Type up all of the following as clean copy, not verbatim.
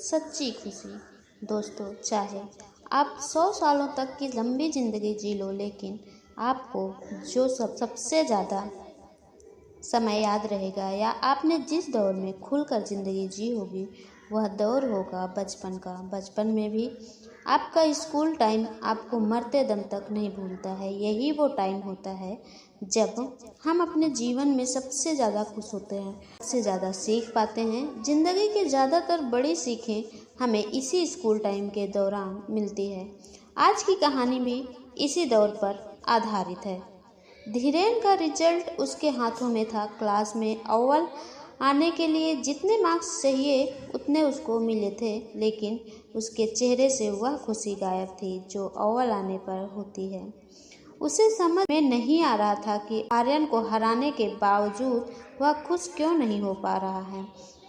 सच्ची खुशी। दोस्तों, चाहे आप 100 सालों तक की लंबी ज़िंदगी जी लो, लेकिन आपको जो सबसे ज़्यादा समय याद रहेगा या आपने जिस दौर में खुलकर ज़िंदगी जी होगी, वह दौर होगा बचपन का। बचपन में भी आपका स्कूल टाइम आपको मरते दम तक नहीं भूलता है। यही वो टाइम होता है जब हम अपने जीवन में सबसे ज़्यादा खुश होते हैं, सबसे ज़्यादा सीख पाते हैं। ज़िंदगी की ज़्यादातर बड़ी सीखें हमें इसी स्कूल टाइम के दौरान मिलती है। आज की कहानी भी इसी दौर पर आधारित है। धीरेन का रिजल्ट उसके हाथों में था। क्लास में अव्वल आने के लिए जितने मार्क्स चाहिए उतने उसको मिले थे, लेकिन उसके चेहरे से वह खुशी गायब थी जो अव्वल आने पर होती है। उसे समझ में नहीं आ रहा था कि आर्यन को हराने के बावजूद वह खुश क्यों नहीं हो पा रहा है।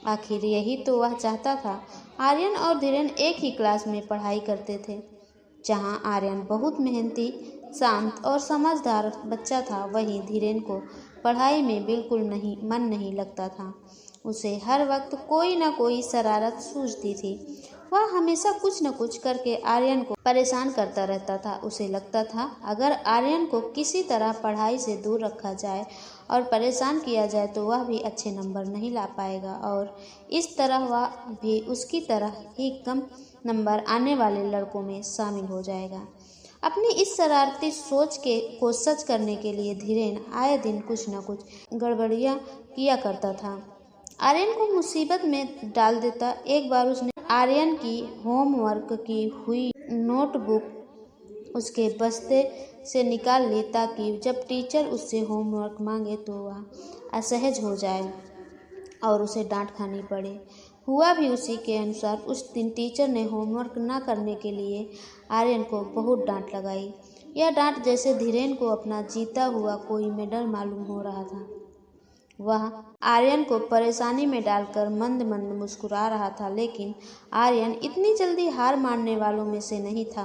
आखिर यही तो वह चाहता था। आर्यन और धीरेन एक ही क्लास में पढ़ाई करते थे। जहां आर्यन बहुत मेहनती, शांत और समझदार बच्चा था, वहीं धीरेन को पढ़ाई में बिल्कुल मन नहीं लगता था। उसे हर वक्त कोई न कोई शरारत सूझती थी। वह हमेशा कुछ न कुछ करके आर्यन को परेशान करता रहता था। उसे लगता था अगर आर्यन को किसी तरह पढ़ाई से दूर रखा जाए और परेशान किया जाए तो वह भी अच्छे नंबर नहीं ला पाएगा और इस तरह वह भी उसकी तरह ही कम नंबर आने वाले लड़कों में शामिल हो जाएगा। अपनी इस शरारती सोच को सच करने के लिए धीरेन आए दिन कुछ न कुछ गड़बड़ियां किया करता था। आर्यन को मुसीबत में डाल देता। एक बार उसने आर्यन की होमवर्क की हुई नोटबुक उसके बस्ते से निकाल ली ताकि जब टीचर उससे होमवर्क मांगे तो वह असहज हो जाए और उसे डांट खानी पड़े। हुआ भी उसी के अनुसार। उस दिन टीचर ने होमवर्क न करने के लिए आर्यन को बहुत डांट लगाई। यह डांट जैसे धीरेन को अपना जीता हुआ कोई मेडल मालूम हो रहा था। वह आर्यन को परेशानी में डालकर मंद मंद मुस्कुरा रहा था, लेकिन आर्यन इतनी जल्दी हार मानने वालों में से नहीं था।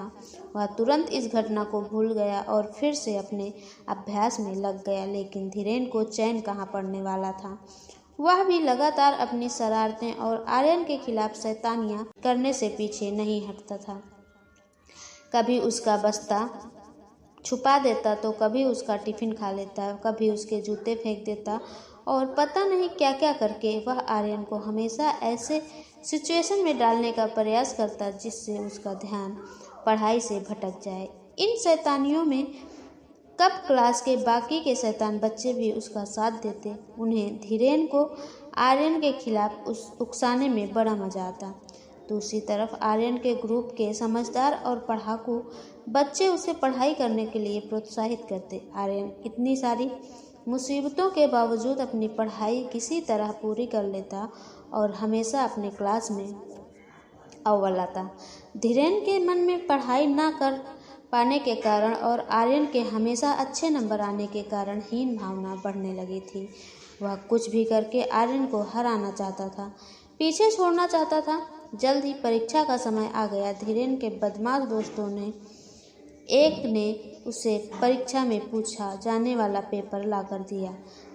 वह तुरंत इस घटना को भूल गया और फिर से अपने अभ्यास में लग गया। लेकिन धीरेन को चैन कहाँ पड़ने वाला था। वह भी लगातार अपनी शरारतें और आर्यन के खिलाफ शैतानियां करने से पीछे नहीं हटता था। कभी उसका बस्ता छुपा देता तो कभी उसका टिफिन खा लेता, कभी उसके जूते फेंक देता और पता नहीं क्या क्या करके वह आर्यन को हमेशा ऐसे सिचुएशन में डालने का प्रयास करता जिससे उसका ध्यान पढ़ाई से भटक जाए। इन शैतानियों में कब क्लास के बाकी के शैतान बच्चे भी उसका साथ देते। उन्हें धीरेन को आर्यन के खिलाफ उकसाने में बड़ा मजा आता। दूसरी तरफ आर्यन के ग्रुप के समझदार और पढ़ाकू बच्चे उसे पढ़ाई करने के लिए प्रोत्साहित करते। आर्यन इतनी सारी मुसीबतों के बावजूद अपनी पढ़ाई किसी तरह पूरी कर लेता और हमेशा अपने क्लास में अव्वल आता। धीरेन के मन में पढ़ाई न कर पाने के कारण और आर्यन के हमेशा अच्छे नंबर आने के कारण हीन भावना बढ़ने लगी थी। वह कुछ भी करके आर्यन को हराना चाहता था, पीछे छोड़ना चाहता था। जल्द ही परीक्षा का समय आ गया। धीरेन के बदमाश दोस्तों ने एक ने उसे परीक्षा में पूछा जाने वाला पेपर लाकर दिया।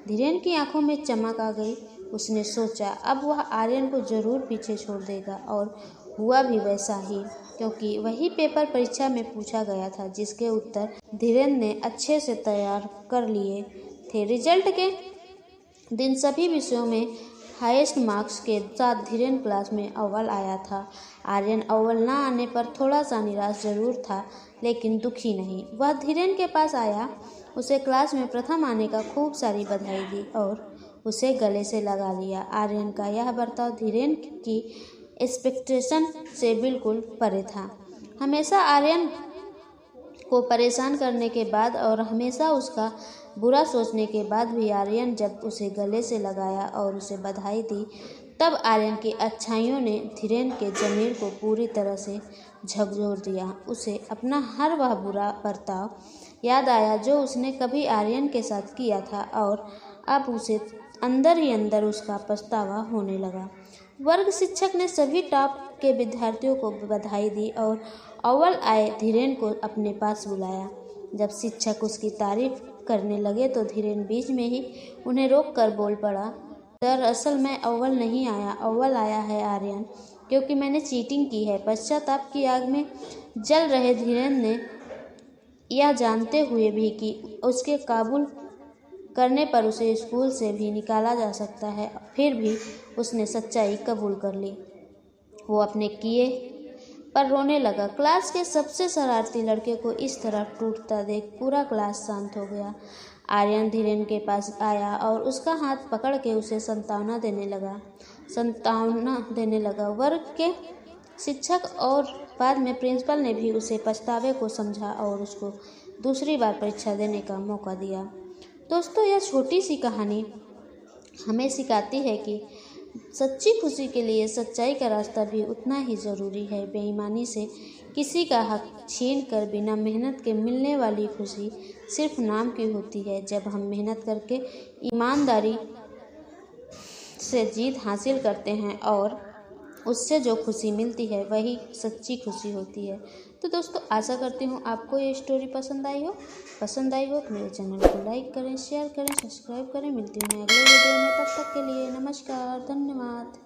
धीरेन की आंखों में चमक आ गई। उसने सोचा अब वह आर्यन को जरूर पीछे छोड़ देगा और हुआ भी वैसा ही, क्योंकि वही पेपर परीक्षा में पूछा गया था जिसके उत्तर धीरेन ने अच्छे से तैयार कर लिए थे। रिजल्ट के दिन सभी विषयों में हाईएस्ट मार्क्स के साथ धीरेन क्लास में अव्वल आया था। आर्यन अव्वल न आने पर थोड़ा सा निराश जरूर था, लेकिन दुखी नहीं। वह धीरेन के पास आया, उसे क्लास में प्रथम आने का खूब सारी बधाई दी और उसे गले से लगा लिया। आर्यन का यह बर्ताव धीरेन की एक्सपेक्टेशन से बिल्कुल परे था। हमेशा आर्यन को परेशान करने के बाद और हमेशा उसका बुरा सोचने के बाद भी आर्यन जब उसे गले से लगाया और उसे बधाई दी, तब आर्यन की अच्छाइयों ने धीरेन के ज़मीर को पूरी तरह से झकझोर दिया। उसे अपना हर वह बुरा बर्ताव याद आया जो उसने कभी आर्यन के साथ किया था और अब उसे अंदर ही अंदर उसका पछतावा होने लगा। वर्ग शिक्षक ने सभी टॉप के विद्यार्थियों को बधाई दी और अव्वल आए धीरेन को अपने पास बुलाया। जब शिक्षक उसकी तारीफ करने लगे तो धीरेन बीच में ही उन्हें रोक कर बोल पड़ा, दरअसल मैं अव्वल नहीं आया, अव्वल आया है आर्यन। क्योंकि मैंने चीटिंग की है। पश्चाताप की आग में जल रहे धीरेन्द्र ने यह जानते हुए भी कि उसके काबूल करने पर उसे स्कूल से भी निकाला जा सकता है, फिर भी उसने सच्चाई कबूल कर ली। वो अपने किए पर रोने लगा। क्लास के सबसे शरारती लड़के को इस तरह टूटता देख पूरा क्लास शांत हो गया। आर्यन धीरेन्द्र के पास आया और उसका हाथ पकड़ के उसे सांत्वना देने लगा। वर्ग के शिक्षक और बाद में प्रिंसिपल ने भी उसे पछतावे को समझा और उसको दूसरी बार परीक्षा देने का मौका दिया। दोस्तों, यह छोटी सी कहानी हमें सिखाती है कि सच्ची खुशी के लिए सच्चाई का रास्ता भी उतना ही ज़रूरी है। बेईमानी से किसी का हक छीन कर बिना मेहनत के मिलने वाली खुशी सिर्फ नाम की होती है। जब हम मेहनत करके ईमानदारी से जीत हासिल करते हैं और उससे जो खुशी मिलती है वही सच्ची खुशी होती है। तो दोस्तों, आशा करती हूँ आपको ये स्टोरी पसंद आई हो तो मेरे चैनल को लाइक करें, शेयर करें, सब्सक्राइब करें। मिलती हूँ मैं अगले वीडियो में। तब तक के लिए नमस्कार, धन्यवाद।